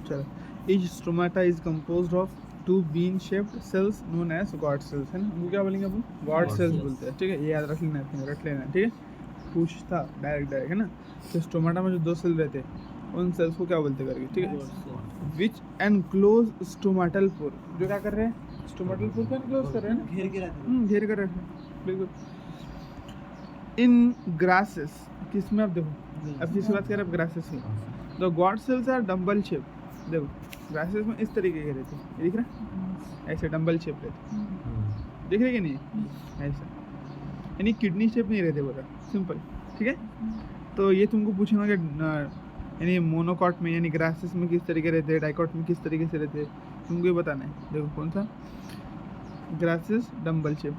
चलो, each stomata is composed of two bean-shaped cells known as God cells, है ना? उनको क्या बोलेंगे अपन? God cells बोलते हैं, ठीक है? ये याद रख लेना है, रख लेना है, ठीक है? पूछता डायरेक्ट है ना? तो स्टोमाटा में जो दो सेल रहते हैं उन सेल्स को क्या बोलते करके, ठीक है? विच एनक्लोज स्टोमाटल पोर, जो क्या कर रहे हैं? स्टोमाटल पोर को एनक्लोज कर रहे हैं ना? घेर के रहते हैं, घेर कर रखे हैं, बिल्कुल। इन ग्रासेस, किस में आप देखो, अब जिसकी बात करें अब ग्रासेस की, the guard cells are dumbbell shape. देखो ग्रासेस में इस तरीके के रहते हैं, ये दिख रहा है? ऐसे डम्बल शेप रहते हैं, दिख रहे कि नहीं? ऐसा, यानी किडनी शेप नहीं रहते, बोला सिंपल, ठीक है? तो ये तुमको पूछना कि यानी मोनोकॉट में यानी ग्रासेस में किस तरीके रहते हैं, डाइकॉट में किस तरीके से रहते हैं, तुमको ये बताना है। देखो कौन सा? ग्रासेस डम्बल शेप,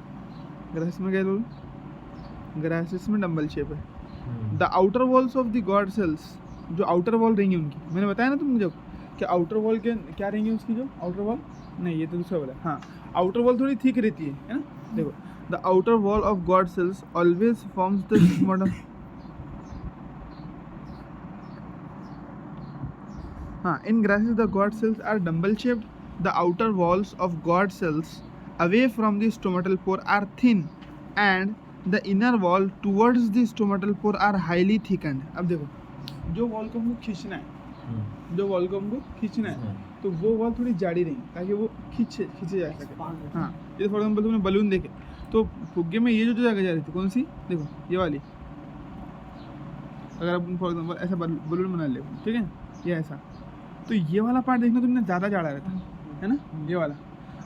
ग्रासेस में क्या बोलो? ग्रासेस में डम्बल शेप है। The outer walls of the guard cells, जो आउटर वॉल रहेंगी उनकी, मैंने बताया ना तुमको जब कि आउटर वॉल के क्या रहेंगी उसकी, जो आउटर वॉल नहीं, ये तो दूसरा वाला, हाँ आउटर वॉल थोड़ी थिक रहती है ना? देखो the outer wall of guard cells always forms the model, हाँ in grasses the guard cells are dumbbell shaped, the outer walls of guard cells away from the stomatal pore are thin and the inner wall towards the stomatal pore are highly thickened. अब देखो जो wall को हमको खींचना है, जो wall को हमको खींचना है तो वो वॉल थोड़ी जाड़ी रहेगी ताकि वो खींचे जा सके। हाँ जैसे फॉर एग्जाम्पल तुमने बलून देखे तो फुग्गे में ये जो जगह जा रही थी कौन सी, देखो ये वाली, अगर आप फॉर एग्जाम्पल ऐसा बलून बना ले, ठीक है, ये ऐसा, तो ये वाला पार्ट देखना तुमने ज़्यादा जाड़ा रहता है ना, ये वाला,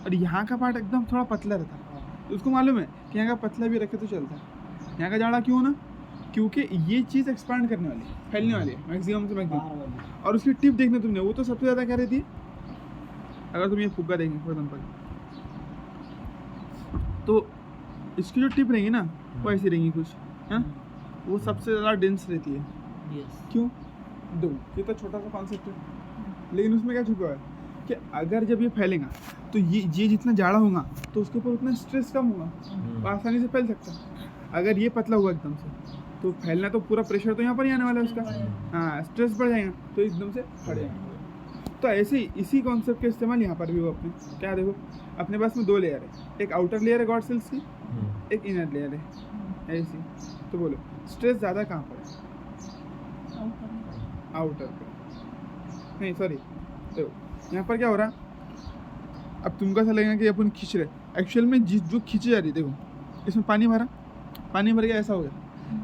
और यहाँ का पार्ट एकदम थोड़ा पतला रहता है। तो उसको मालूम है कि यहाँ का पतला भी रखे तो चलता है, यहाँ का जाड़ा क्यों ना, क्योंकि ये चीज़ एक्सपांड करने वाली है, फैलने वाली है मैक्सिमम से मैक्सिमम, और उसकी टिप देखना तुमने, वो तो सबसे ज़्यादा क्या रहती है, अगर तुम ये फुग्गा देखेंगे फॉर एग्जाम्पल, तो इसकी जो टिप रहेंगी ना वो ऐसी रहेंगी कुछ, है वो सबसे ज़्यादा डेंस रहती है। क्यों? दो, ये तो छोटा सा कॉन्सेप्ट है, लेकिन उसमें क्या छुपा है कि अगर जब ये फैलेगा तो ये जितना जाड़ा होगा तो उसके ऊपर उतना स्ट्रेस कम होगा, वो आसानी से फैल सकता है। अगर ये पतला हुआ एकदम से तो फैलना तो पूरा प्रेशर तो यहाँ पर ही आने वाला है उसका, हाँ स्ट्रेस बढ़ जाएगा तो एकदम से फट जाएगा। तो ऐसे ही इसी कॉन्सेप्ट का इस्तेमाल यहाँ पर भी हो अपने, क्या देखो अपने पास में दो लेयर है, एक आउटर लेयर है गॉड सेल्स की, एक इनर लेयर है, ऐसी। तो बोलो स्ट्रेस ज़्यादा कहाँ पर है? आउटर पर, नहीं सॉरी, देखो यहाँ पर क्या हो रहा, अब तुमको ऐसा लगेगा कि अपन खींच रहे, एक्चुअल में जो खींची जा रही, देखो इसमें पानी भर गया ऐसा हो गया,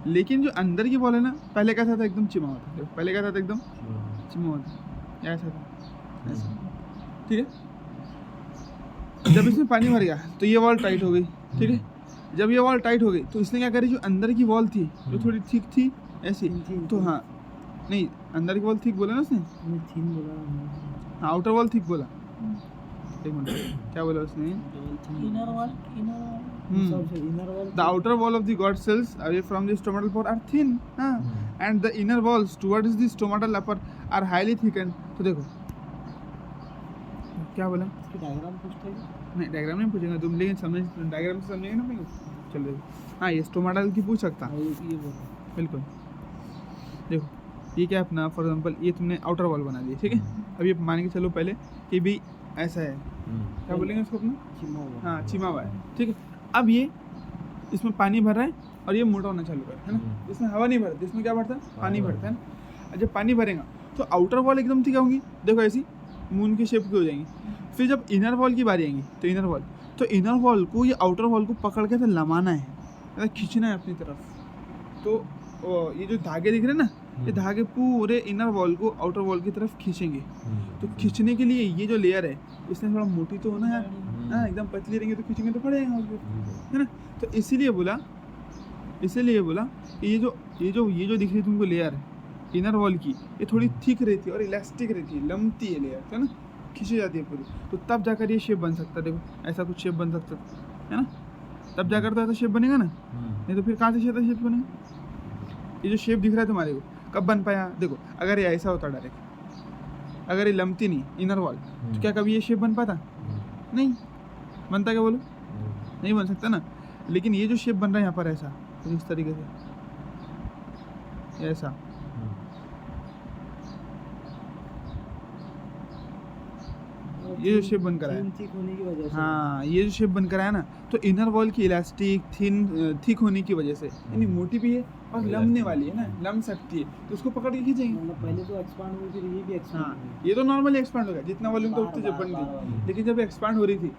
लेकिन जो अंदर की बॉल है ना पहले कैसा था, एकदम चिमा हुआ था, देखो पहले कैसा था, एकदम चिमा हुआ था, ऐसा था, ठीक है। जब इसमें पानी भर गया तो ये वॉल टाइट हो गई, ठीक है। जब ये वॉल टाइट हो गई तो इसने क्या करी, जो अंदर की वॉल थी जो थोड़ी थिक थी ऐसी, तो हाँ नहीं अंदर की वॉल थिक बोला ना उसने, हाँ आउटर वॉल थिक बोला, एक मिनट क्या बोला उसने, the outer wall of the guard cells away from the stomatal pore are thin and the inner walls towards the stomatal upper are highly thickened. तो देखो क्या बोला, डायग्राम पूछते हैं, नहीं डायग्राम नहीं पूछेंगे तुम, लेकिन समझ डायग्राम से समझेंगे ना पहले, चलो हाँ ये स्टोमेटल की पूछ सकता, बिल्कुल। देखो ये क्या अपना फॉर एग्जांपल ये तुमने आउटर वॉल बना दी, ठीक है। अब ये मान के चलो पहले कि भी ऐसा है, क्या बोलेंगे उसको अपना, हाँ चिमा हुआ है, ठीक है। अब ये इसमें पानी भर रहा है और ये मोटा होना चालू कर, है ना, इसमें हवा नहीं भरती, इसमें क्या भरता है, पानी भरता है ना। जब पानी भरेगा तो आउटर वॉल एकदम ठीक होंगी, देखो ऐसी मून की शेप की हो जाएंगी। फिर जब इनर वॉल की बारी आएगी तो इनर वॉल को ये आउटर वॉल को पकड़ के तो लमाना है, मतलब खींचना है अपनी तरफ। तो ये जो धागे दिख रहे हैं ना, ये धागे पूरे इनर वॉल को आउटर वॉल की तरफ खींचेंगे। तो खींचने के लिए ये जो लेयर है इसने थोड़ा मोटी तो होना है, हाँ एकदम पतली रहेंगे तो खींचेंगे तो पड़ेगा उसको, है ना। तो इसीलिए बोला कि ये जो दिख रही तुमको लेयर इनर वॉल की, ये थोड़ी थिक रहती है और इलास्टिक रहती है, लमती है लेयर, है ना, खींची जाती है पूरी। तो तब जाकर ये शेप बन सकता है, देखो ऐसा कुछ शेप बन सकता है ना, तब जाकर तो ऐसा शेप बनेगा ना, नहीं तो फिर कहाँ से शेप बनेगा। ये जो शेप दिख रहा है तुम्हारे को कब बन पाया, देखो अगर ये ऐसा होता डायरेक्ट, अगर ये लमती नहीं इनर वॉल तो क्या कभी ये शेप बन पाता, नहीं बनता, क्या बोलो, नहीं बन सकता ना। लेकिन ये जो शेप बन रहा है यहाँ पर ऐसा, तो इस तरीके से ऐसा, ये जो शेप बनकर आया, थिक होने की वजह से। हाँ ये जो शेप बनकर आया ना, तो इनर वॉल की इलास्टिक थिक होने की वजह से, यानी मोटी भी है और लमने वाली है ना, लम सकती है, तो उसको पकड़ के खींचेंगे। मतलब पहले तो एक्सपांड हुई, फिर ये भी एक्सपांड हाँ हुई। ये तो नॉर्मली एक्सपांड हो गया, जितना वॉल्यूम था उतनी जब बन गई, लेकिन जब एक्सपांड हो रही थी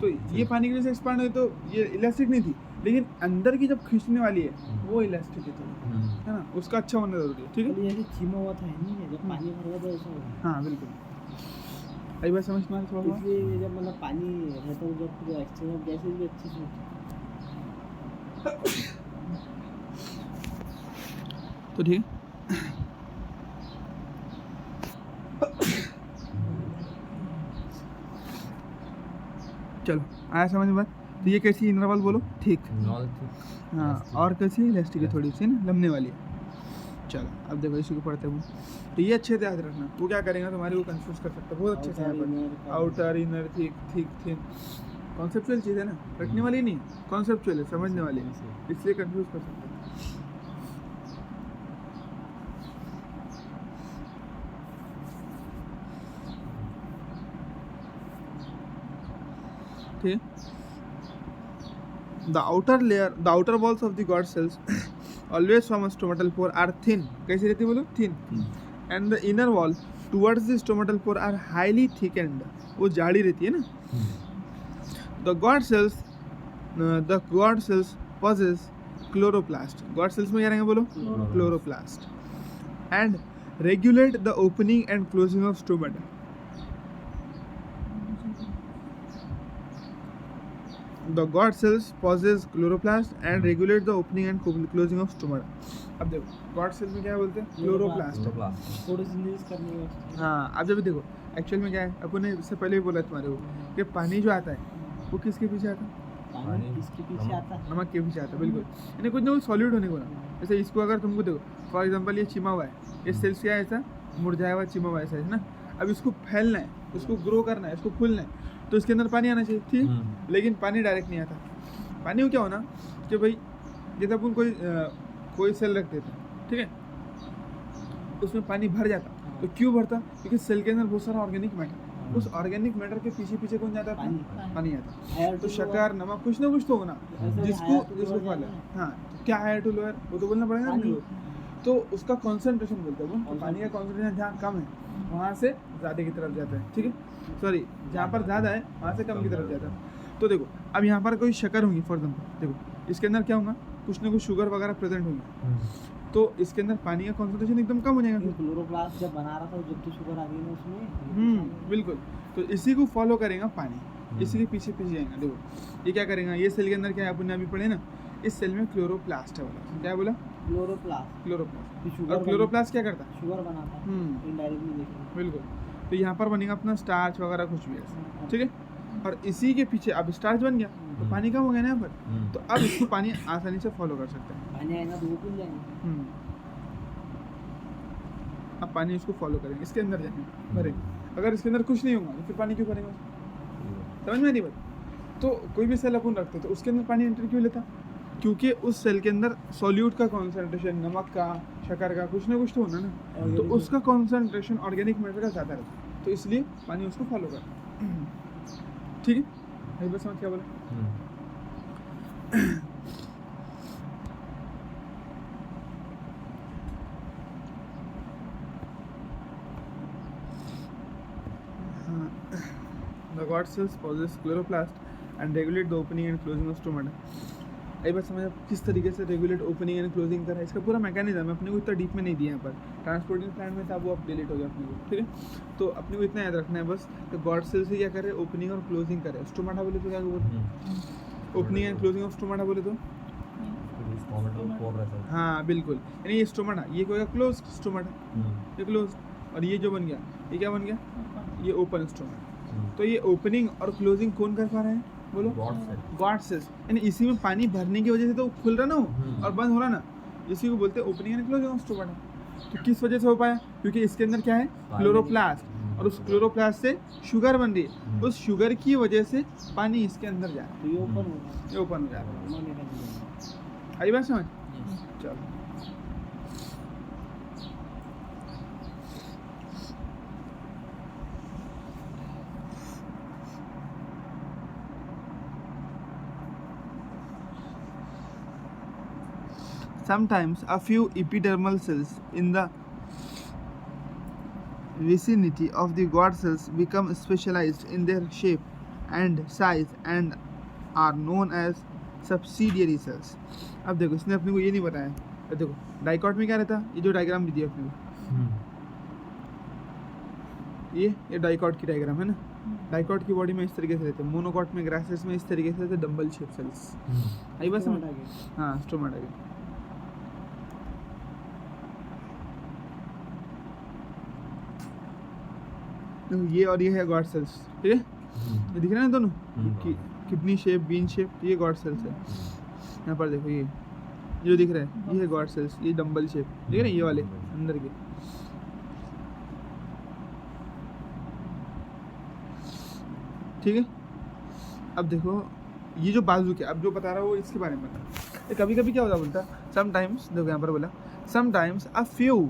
तो ये पानी की वजह से एक्सपांड हुई, तो ये इलास्टिक नहीं थी, लेकिन अंदर की जब खींचने वाली है वो इलास्टिक है ना, उसका अच्छा होना जरूरी है, ठीक है। पहले ऐसे छिमा हुआ था, है नहीं है, जब पानी भर गया तो ऐसा हुआ। हाँ बिल्कुल, आई बात समझ में आ रही थोड़ा सा? इसलिए जब मतलब पानी रहता है, जब पूरा एक्सचेंज ऑफ गैसेज भी अच्छे से होती तो ठीक है। चलो आया समझ में बात? तो ये कैसी इनर वॉल बोलो, ठीक। हाँ और कैसी है, इलास्टिक है थोड़ी सी ना, लमने वाली है। चलो अब देखो इसी को पढ़ते हैं, तो ये अच्छे से याद रखना, वो क्या करेगा तुम्हारे को कंफ्यूज कर सकता है बहुत अच्छे से। यहाँ पर outer inner thick thick thin conceptual चीज़ है ना, रटने वाली नहीं, कॉन्सेप्चुअल है, समझने वाली है, इसलिए कंफ्यूज कर सकते हैं। ठीक है। The outer walls of the God cells always from a stomatal pore are thin. कैसी रहती है बोलो, thin. And the inner wall towards the stomatal pore are highly thickened. वो जाड़ी रहती है ना. The God cells possess chloroplast. God cells में क्या रहेंगे बोलो, chloroplast. And regulate the opening and closing of stomata. The God cells possess chloroplast and regulate the opening and closing of stomata. अब देखो God cells में क्या बोलते हैं, क्लोरोप्लास्ट। फोटोसिंथेसिस करने में। हाँ अब जब देखो एक्चुअल में क्या है, अपन ने इससे पहले भी बोला तुम्हारे को कि पानी जो आता है वो किसके पीछे आता है, पानी किसके पीछे आता है, नमक के पीछे आता है, बिल्कुल। यानी कुछ ना कुछ सॉल्यूट होने को ना, जैसे इसको अगर तुमको देखो फॉर एग्जांपल ये चिमा हुआ है, ये सेल्स क्या है, ऐसा मुरझाया हुआ चिमा हुआ ऐसा है ना, अब इसको फैलना है, उसको ग्रो करना है, इसको फूलना है, तो इसके अंदर पानी आना चाहिए, ठीक। लेकिन पानी डायरेक्ट नहीं आता। पानी को क्या होना कि भाई जैसे अपन कोई सेल रख देते हैं, ठीक है, उसमें पानी भर जाता, तो क्यों भरता, क्योंकि सेल के अंदर बहुत सारा ऑर्गेनिक मैटर, उस ऑर्गेनिक मैटर के पीछे पीछे कौन जाता है, पानी आता। तो शक्कर नमक कुछ ना कुछ तो होना जिसको फॉलो, हाँ क्या हायर टू लोअर वो तो बोलना पड़ेगा ना, तो उसका कॉन्सेंट्रेशन बोलते हैं वो, पानी का कॉन्सेंट्रेशन जहाँ कम है वहाँ से ज़्यादा की तरफ जाता है, ठीक है, सॉरी जहाँ पर ज़्यादा है वहाँ से कम की तरफ जाता है। तो देखो अब यहाँ पर कोई शक्कर होंगी फॉर एग्जाम्पल, देखो इसके अंदर क्या होगा, कुछ ना कुछ शुगर वगैरह प्रेजेंट होंगी, तो इसके अंदर पानी का कॉन्सेंट्रेशन एकदम कम हो जाएगा। क्लोरोप्लास्ट जब बना रहा था जब तो शुगर आ गई ना उसमें, बिल्कुल। तो इसी को फॉलो करेगा पानी, इसी के पीछे पीछे जाएगा। देखो ये क्या करेगा, ये सेल के अंदर क्या है, अपन ने अभी पढ़े ना, इस सेल में क्लोरोप्लास्ट है बोला, क्या बोला, क्लोरोप्लास्ट। और क्लोरोप्लास्ट क्या करता है, शुगर बनाता है, इनडायरेक्टली देखेंगे, बिल्कुल। तो यहाँ पर बनेगा अपना स्टार्च वगैरह कुछ भी ऐसा, ठीक है। और इसी के पीछे अब स्टार्च बन गया तो पानी कम हो गया ना यहाँ पर, तो अब इसको पानी आसानी से फॉलो कर सकते हैं, पानी आएगा तो वो खुल जाएंगे। अब पानी इसको फॉलो करेंगे, इसके अंदर जाएंगे भरेंगे, अगर इसके अंदर कुछ नहीं होगा तो फिर पानी क्यों भरेंगे, समझ में नहीं बात। तो कोई भी सेल अपन रखते तो उसके अंदर पानी एंटर क्यों लेता, क्योंकि उस सेल के अंदर सॉल्यूट का कॉन्सेंट्रेशन, नमक का, शक्कर का, कुछ ना कुछ तो होना ना, तो उसका कॉन्सेंट्रेशन ऑर्गेनिक मैटर का ज़्यादा रहता, तो इसलिए पानी उसको फॉलो करता, ठीक है। बस समझ क्या बोला। The God cells possess chloroplast and regulate the opening and closing of stomata. आई बात समझ, किस तरीके से रेगुलेट ओपनिंग एंड क्लोजिंग करा है, इसका पूरा मैकेनिज्म अपने को इतना डीप में नहीं दिया यहाँ पर, ट्रांसपोर्टिंग प्लांट में था वो अब डिलीट हो गया अपने को, ठीक है। तो अपने को इतना याद रखना है बस कि गॉड सेल से क्या करे, ओपनिंग और क्लोजिंग करे। स्टोमाटा बोले तो क्या बोलते, opening and closing of stomata बोले तो, हाँ बिल्कुल, यानी ये स्टोमाटा, ये क्या क्लोज स्टोमाटा, ये क्लोज, और ये जो बन गया ये क्या बन गया, ये ओपन स्टोमाटा। तो ये ओपनिंग और क्लोजिंग कौन कर पा रहे हैं बोलो, गॉड सेल्स। यानी इसी में पानी भरने की वजह से तो खुल रहा ना हो और बंद हो रहा ना, इसी को बोलते हैं opening and closing of stomata. तो किस वजह से हो पाया, क्योंकि इसके अंदर क्या है, क्लोरोप्लास्ट, और उस क्लोरोप्लास्ट से शुगर बन रही है, उस शुगर की वजह से पानी इसके अंदर जा रहा है, ये ओपन हो जा रहा है। आई बात समझ, चलो sometimes a few epidermal cells in the vicinity of the guard cells become specialized in their shape and size and are known as subsidiary cells. अब देखो इसने अपने को ये नहीं बताया, अब देखो डाइकॉट में क्या रहता है, ये जो डायग्राम भी दिया अपने को, ये डाइकॉट की डायग्राम है ना, डाइकॉट की बॉडी में इस तरीके से रहते हैं, मोनोकॉट में ग्रासेस में इस तरीके से रहते, डंबल शेप सेल्स। आई बस समझ? हाँ स्टोमाटा के। ये और ये है गॉड सेल्स, ठीक है, ये दिख रहे हैं दोनों, किडनी शेप, बीन शेप, ये गॉड सेल्स है। यहाँ पर देखो ये जो दिख रहा है ये है गॉड सेल्स, ये डंबल शेप दिख रहे हैं, ये वाले अंदर के। ठीक है, अब देखो ये जो बाजू के, अब जो बता रहा हूँ वो इसके बारे में बता। कभी कभी क्या होता बोलता, समटाइम्स, देखो यहाँ पर बोला sometimes a few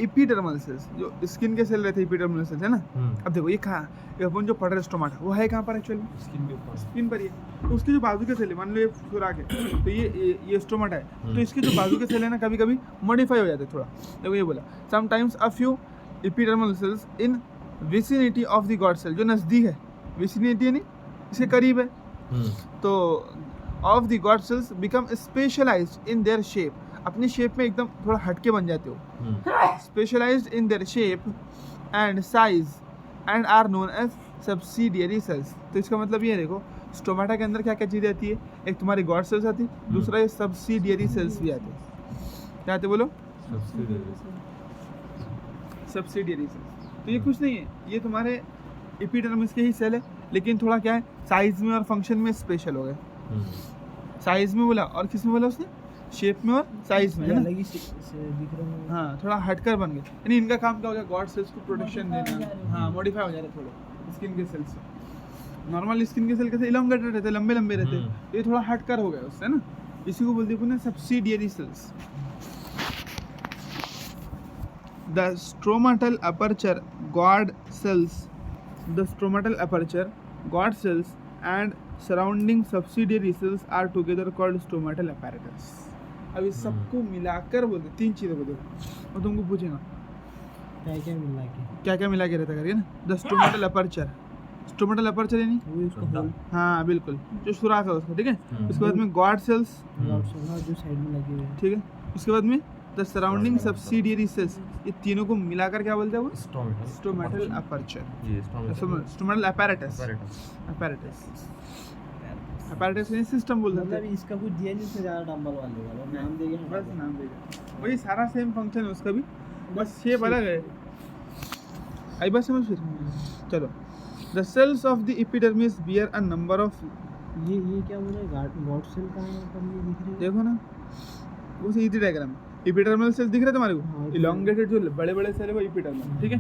epidermal sales, जो स्किन के सेल रहते हैं एपिडर्मल सेल्स है ना। अब देखो ये कहाँ, ये अपन जो पढ़ रहे स्टोमाटा वो है कहाँ पर एक्चुअली, स्किन के ऊपर, स्किन पर। ये तो उसके जो बाजू के सेल है, मान लो ये खुराक है, तो ये स्टोमाटा है, तो इसके जो बाजू के सेल है ना कभी कभी मॉडिफाई हो जाते हैं थोड़ा। देखो ये बोला sometimes a few epidermal cells in vicinity of the guard cell, जो नज़दीक है, विसिनिटी यानी इसके करीब है, तो of the guard cells become specialised in their shape, अपनी शेप में एकदम थोड़ा हटके बन जाते हो, specialised in their shape and size and are known as subsidiary cells. तो इसका मतलब ये है, देखो स्टोमाटा के अंदर क्या क्या चीज़ें आती है, एक तुम्हारी गॉड सेल्स आती है, दूसरा ये सब्सिडियरी सेल्स भी आते हैं। क्या आते बोलो, सब्सिडियरी सेल्स। तो ये कुछ नहीं है, ये तुम्हारे एपिडर्मिस के ही सेल है, लेकिन थोड़ा क्या है साइज में और फंक्शन में स्पेशल हो गए। साइज में बोला और किस में बोला उसने, शेप में और साइज में, है ना। हाँ थोड़ा हटकर बन गए, यानी इनका काम क्या हो गया, गॉड सेल्स को प्रोटेक्शन देना। हाँ मॉडिफाई हो जा रहे थोड़े स्किन के सेल्स से। नॉर्मल स्किन के सेल कैसे इलोंगेटेड रहते, लंबे लंबे रहते, तो ये थोड़ा हटकर हो गया उससे, है ना। इसी को बोलते हैं subsidiary cells. The stromatal aperture guard cells, the stromatal aperture, guard cells and surrounding subsidiary cells are together called stomatal apparatus। अब इस सबको मिलाकर बोलते, तीन चीज़ें बोलते, और तुमको पूछेगा क्या क्या मिला के रहता करके ना। The stomatal aperture, stomatal aperture यानी हाँ बिल्कुल जो सुराख है उसका, ठीक है। उसके बाद में गॉड सेल्स जो साइड में लगे हुए हैं, ठीक है। उसके बाद में द सराउंडिंग सब्सिडियरी सेल्स, ये तीनों को मिलाकर क्या बोलते हैं वो, stomatal aperture, stomatal apparatus, apparatus यानी सिस्टम बोलते हैं। मतलब इसका कुछ दिया नहीं, उससे ज़्यादा डंबल वाले का नाम देगा, बस नाम देगा, वही सारा सेम फंक्शन है उसका भी, बस शेप अलग है। आई बात समझ फिर, चलो। The cells of the epidermis bear a number of, ये क्या बोल रहे हैं, गॉड सेल का है पर ये दिख रही है, देखो ना वो सीधी डायग्राम, एपिडर्मल सेल दिख रहे तुम्हारे को, इलोंगेटेड जो बड़े बड़े सेल है वो एपिडर्मल, ठीक है।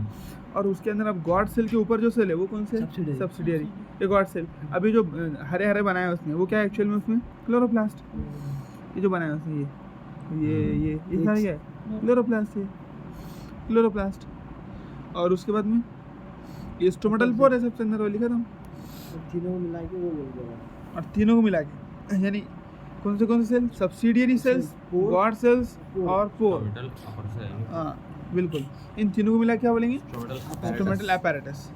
और उसके अंदर अब गॉड सेल के ऊपर जो सेल है वो कौन से, सब्सिडियरी, ये गॉड सेल। अभी जो हरे हरे बनाया है उसने, वो क्या है एक्चुअल में, उसमें क्लोरोप्लास्ट, ये जो बनाया उसने, ये सारा क्या है, क्लोरोप्लास्ट है, क्लोरोप्लास्ट। और उसके बाद में ये स्टोमाटल पोर है सबसे अंदर, वो लिखा था, तीनों को मिला के वो बोल रहा है, और तीनों को मिला के यानी कौन से cell, subsidiary cells, guard cells और पोर। हाँ बिल्कुल, इन तीनों को मिला क्या बोलेंगे, स्टोमाटल अपैरेटस,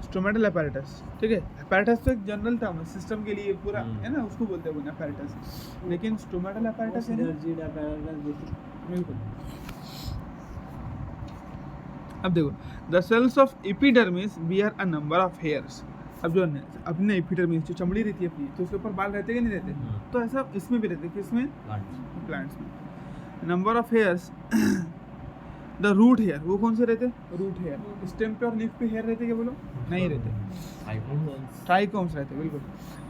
स्टोमाटल अपैरेटस, ठीक है। अपैरेटस तो एक जनरल टर्म है सिस्टम के लिए पूरा, है ना, उसको बोलते हैं अपैरेटस, लेकिन स्टोमाटल अपैरेटस है बिल्कुल। अब देखो, the cells of epidermis bear a number of hairs. अब जो अपने एपिडर्मिस जो चमड़ी रहती है अपनी, तो उसके ऊपर बाल रहते कि नहीं रहते, तो ऐसा इसमें भी रहते, किसमें, प्लांट्स में। Number of hairs, the root hair, वो कौन से रहते, रूट हेयर। स्टेम पे और लीफ पे हेयर रहते क्या बोलो, नहीं रहते, ट्राइकोम्स रहते, बिल्कुल।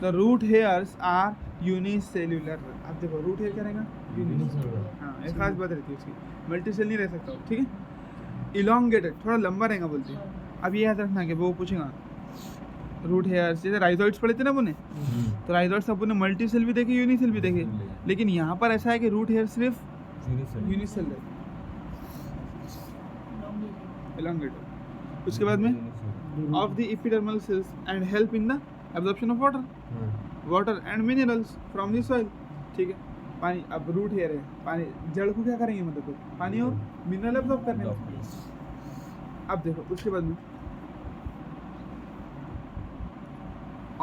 The root hairs are unicellular. अब देखो रूट हेयर क्या रहेगा, यूनिसेल्युलर, हाँ एक खास बात रहती है उसकी, मल्टी सेल नहीं रह सकता, ठीक है। इलोंगेटेड, थोड़ा लंबा रहेगा बोलते हैं। अब ये याद रखना कि वो पूछेगा रूट हेयर्स, जैसे राइजोइड्स पढ़े थे ना अपने, तो राइजोइड्स अपन ने मल्टी सेल भी देखे, यूनिसेल भी देखे, लेकिन यहाँ पर ऐसा है कि रूट हेयर सिर्फ यूनिसेल है, elongated। उसके बाद में of the epidermal cells and help in the absorption of water and minerals from the soil, ठीक है। पानी, अब रूट हेयर है, पानी जड़ को क्या करेंगे मतलब पानी और मिनरल एब्जॉर्ब करने में। अब देखो उसके बाद में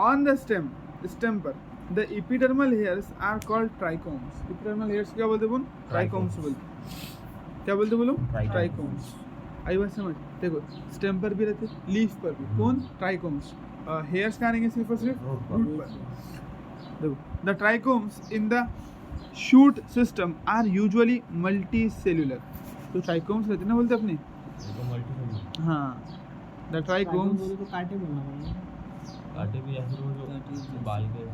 ऑन द स्टेम पर the epidermal hairs are called trichomes. Epidermal hairs क्या बोलते हैं? ट्राइकोम्स बोलते। क्या बोलते बोलो? ट्राइकोम्स। आई बात समझ? देखो स्टेम पर भी रहते, लीफ पर भी। कौन? ट्राइकोम्स। हेयर्स कहाँ रहेंगे? सिर्फ और सिर्फ रूट पर। देखो the trichomes in the shoot system are usually multicellular. तो ट्राइकोम्स रहते ना बोलते अपने, हाँ द ट्राइकोम्स। तो कांटे बोलना पड़ेगा, कांटे भी या फिर वो जो बाल के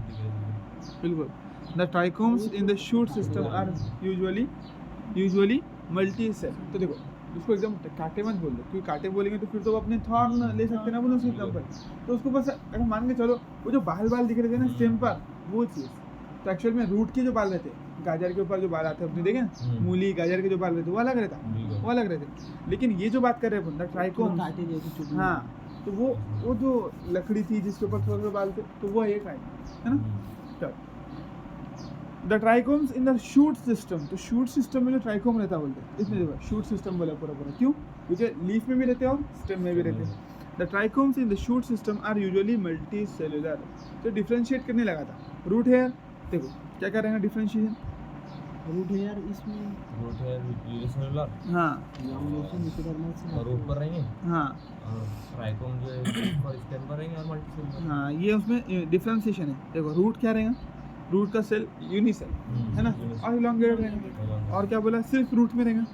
बिल्कुल। The trichomes in the shoot system are usually multi cell. तो देखो उसको एकदम कांटे मत बोल दो, क्योंकि कांटे बोलेंगे तो फिर तो अपने थॉर्न ले सकते ना बोलो उसके एकदम पर। तो उसको बस अगर मान के चलो वो जो बाल दिख रहे थे ना स्टेम पर, वो चीज़ तो एक्चुअल में रूट के जो बाल रहते, गाजर के ऊपर जो बाल आते हैं अपने देखे ना, मूली गाजर के जो बाल रहते वो अलग रहता, वो अलग रहते। लेकिन ये जो बात कर रहे हैं अपन ट्राइकोम्स, कांटे जैसे हाँ, तो वो जो लकड़ी थी जिसके ऊपर थोड़े थोड़े बाल थे, तो वो एक है ना। The trichomes in the shoot system. तो शूट सिस्टम में जो ट्राइकोम रहता है बोलते, इसमें देखो शूट सिस्टम बोला पूरा पूरा, क्यों? क्योंकि लीफ में भी रहते हैं और स्टेम में भी रहते हैं। The trichomes in the shoot system are usually multicellular. तो डिफ्रेंशिएट करने लगा था रूट हेयर। देखो क्या कर रहे हैं डिफ्रेंशिएशन? रूट हेयर इसमें रूट हेयर यूनिसेलुलर, हाँ लॉन्गेशन एपिडर्मल से और रूट पर रहेंगे, हाँ और ट्राइकोम जो है पर स्टेम पर रहेंगे और मल्टी सेलुलर। हाँ, ये उसमें डिफ्रेंशिएशन है। देखो रूट क्या रहेगा? रूट का सेल यूनिसेल है ना, और इलॉन्गेटेड रहेगा। और क्या बोला? सिर्फ रूट में रहेगा।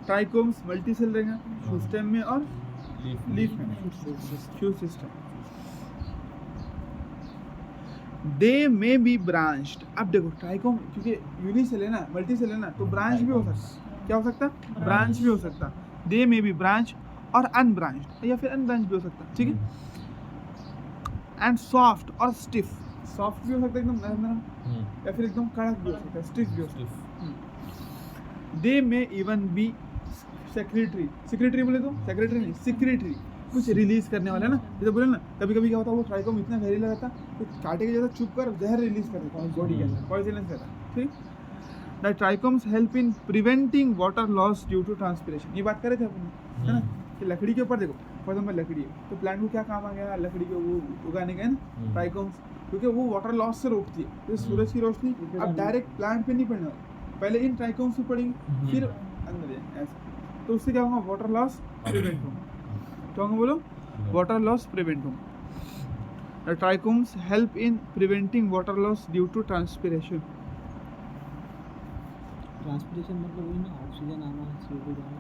ट्राइकोम्स मल्टी सेल रहेगा स्टेम में और लीफ में, shoot system. They may be branched. अब देखो ट्राइकोम क्योंकि यूनिसेल है ना, मल्टी सेल है ना, तो ब्रांच भी हो सकता। क्या हो सकता? ब्रांच भी हो सकता। दे मे बी ब्रांच और अनब्रांच्ड, या फिर अनब्रांच भी हो सकता, ठीक है। एंड सॉफ्ट और स्टिफ। सॉफ्ट भी हो सकता है एकदम नरम नरम, या फिर एकदम कड़क भी हो सकता है, स्टिफ भी हो सकता है। They may even be secretary. Secretary बोले तो सेक्रेटरी नहीं, सिक्रेटरी, कुछ रिलीज करने वाला ना। जैसे बोले ना कभी कभी क्या होता है, वो ट्राइकोम इतना जहरीला रहता तो कांटे के जैसा चुप कर जहर रिलीज कर देता है बॉडी के अंदर, पॉइजनस रहता है, ठीक। The trichomes help in preventing water loss due to transpiration. ये बात कर रहे थे अपन, है ना, कि लकड़ी के ऊपर देखो फॉर एग्जाम्पल लकड़ी है तो प्लांट को क्या काम आ गया? लकड़ी को वो उगाने का है ना ट्राइकोम्स, क्योंकि वो वाटर लॉस से रोकती है। तो सूरज की रोशनी अब डायरेक्ट प्लांट पे नहीं पड़ने वाली, पहले इन ट्राइकोम्स पे पड़ेगी फिर अंदर जाएंगे ऐसा। तो उससे क्या होगा? वाटर लॉस प्रिवेंट होगा। क्या होगा बोलो? वाटर लॉस प्रिवेंट होगा। The trichomes help in preventing water loss due to transpiration. Transpiration मतलब वही ना, ऑक्सीजन आना, CO2 जाना,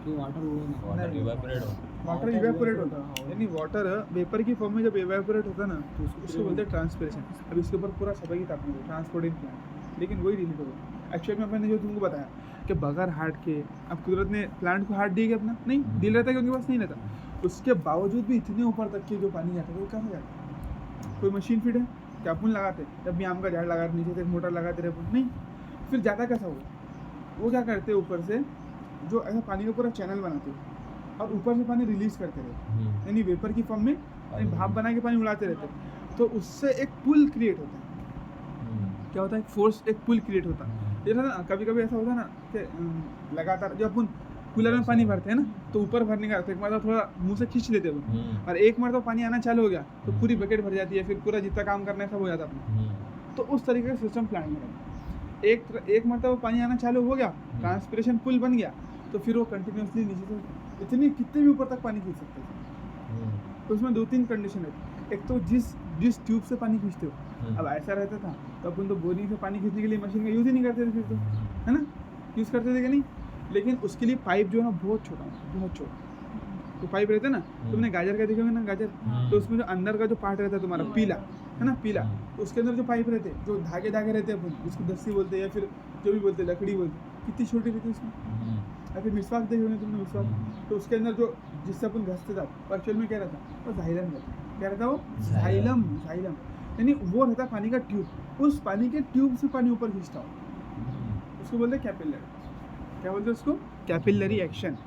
कि वाटर वो ना, वाटर इवेपोरेट हो, वाटर इवेपोरेट होता है, यानी वाटर वेपर की फॉर्म में जब इवेपोरेट होता है ना तो उसको बोलते हैं ट्रांसपिरेशन। अब इसके ऊपर पूरा सफाई की तापमान है ट्रांसपोर्टिंग प्लांट, लेकिन वही रिलीज होगा। एक्चुअल में मैंने जो तुमको बताया कि बगैर हार्ट के अब कुदरत ने प्लांट को हार्ट दिया क्या अपना? नहीं, दिल रहता है कि उनके पास नहीं रहता। उसके बावजूद भी इतने ऊपर तक के जो पानी जाता है वो कहाँ जाता है? कोई मशीन फिट है क्या? अपन लगाते जब भी आम का झाड़ लगा नीचे से एक मोटर लगाते रहे अपन, नहीं, फिर जाता कैसा हुआ? वो क्या करते हैं ऊपर से जो ऐसा पानी का पूरा चैनल बनाते हैं और ऊपर से पानी रिलीज करते रहते, यानी वेपर की फॉर्म में यानी भाप बना के पानी उड़ाते रहते हैं। तो उससे एक पुल क्रिएट होता है। क्या होता है? एक फोर्स, एक पुल क्रिएट होता है। ये ना कभी कभी ऐसा होता है ना कि लगातार जब अपन कूलर में पानी भरते हैं ना तो ऊपर भरने का एक मतलब थोड़ा मुंह से खींच लेते हैं, और एक मरतबा पानी आना चालू हो गया तो पूरी बकेट भर जाती है, फिर पूरा जितना काम करना है सब हो जाता है अपना। तो उस तरीके का सिस्टम प्लांट में रहता है। एक मरतबा पानी आना चालू हो गया, ट्रांसपिरेशन पुल बन गया, तो फिर वो कंटिन्यूसली नीचे से इतनी कितने भी ऊपर तक पानी खींच सकते हैं। तो उसमें 2-3 कंडीशन है। एक तो जिस ट्यूब से पानी खींचते हो, अब ऐसा रहता था तो अपन तो बोरिंग से पानी खींचने के लिए मशीन का यूज़ ही नहीं करते थे, फिर तो है ना, यूज़ करते थे कि नहीं। लेकिन उसके लिए पाइप जो है ना बहुत छोटा, बहुत छोटा तो पाइप रहता है ना। तुमने गाजर का देखोगे ना, गाजर तो उसमें जो अंदर का जो पार्ट रहता है तुम्हारा पीला, है ना, पीला, तो उसके अंदर जो पाइप रहते हैं, जो धागे रहते हैं, अपन उसको दस्ती बोलते हैं या फिर जो भी बोलते हैं लकड़ी बोलते हैं, कितनी छोटी रहती है उसमें। या फिर मिसवाक देखे होंगे तुमने, मिसवाक, तो उसके अंदर जो जिससे अपन घसते था एक्चुअल में क्या रहता? वो जाइलम रहता। क्या रहता? वो जाइलम, यानी वो रहता पानी का ट्यूब। उस पानी के ट्यूब से पानी ऊपर खींचता हो, उसको बोलते हैं कैपिलरी। क्या बोलते हैं उसको? Capillary action.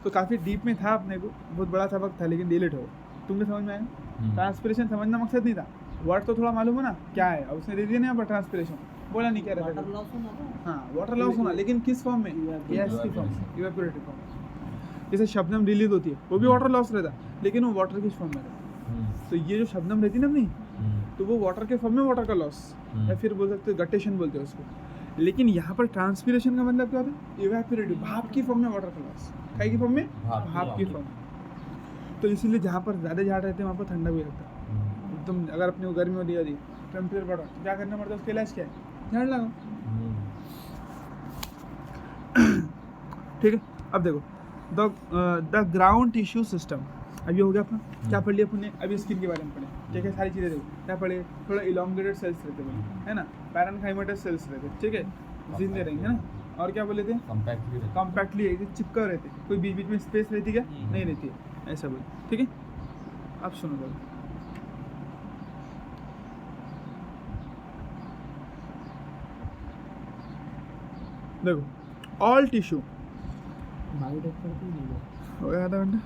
तो काफ़ी डीप में था, अपने को बहुत बड़ा सबक था, लेकिन डिलीट हो। तुमने समझ में आया? ट्रांसपिरेशन समझना मकसद नहीं था, वर्ड तो थोड़ा मालूम है ना क्या है, अब उसने दे दिया ना यहाँ पर ट्रांसपिरेशन, बोला नहीं क्या रहता वाटर है? लॉस होना था। हाँ वाटर लॉस होना, लेकिन किस फॉर्म में? गैस की फॉर्म, इवेपोरेटिव फॉर्म। जैसे शबनम रिलीज होती है वो भी वाटर लॉस रहता है, लेकिन वो वाटर किस फॉर्म में रहता है? तो ये जो शबनम रहती है ना अपनी, तो वो वाटर के फॉर्म में वाटर का लॉस, या फिर बोल सकते हो गटेशन बोलते हैं उसको। लेकिन यहाँ पर ट्रांसपीरेशन का मतलब क्या होता है? इवेपोरेटिव, भाप की फॉर्म में वाटर का लॉस। काय की फॉर्म में? भाप की फॉर्म। तो इसीलिए जहाँ पर ज़्यादा झाड़ रहते हैं वहाँ पर ठंडा भी रहता है एकदम। अगर अपने को गर्मी होती है टेम्परेचर बढ़ा तो क्या करना पड़ता है? उसका इलाज क्या है? झाड़ लगाओ। ठीक है, अब देखो द ग्राउंड टिश्यू सिस्टम। अब ये हो गया अपना, क्या पढ़ लिया अपन ने? अभी स्किन के बारे में पढ़े, क्या क्या सारी चीज़ें देखो क्या पढ़े? थोड़ा इलोंगेटेड सेल्स रहते हैं, है ना, पैरेन्काइमेटस सेल्स रहते हैं, ठीक है, जिंदे रहेंगे, है ना। और क्या बोले थे? कॉम्पैक्टली चिपका रहते, कोई बीच बीच में स्पेस रहती क्या? नहीं रहती है, ऐसा बोले, ठीक है। अब सुनो जरा, देखो ऑल टिश्यू बायोडेट करते ही नहीं हो गया आधा घंटा।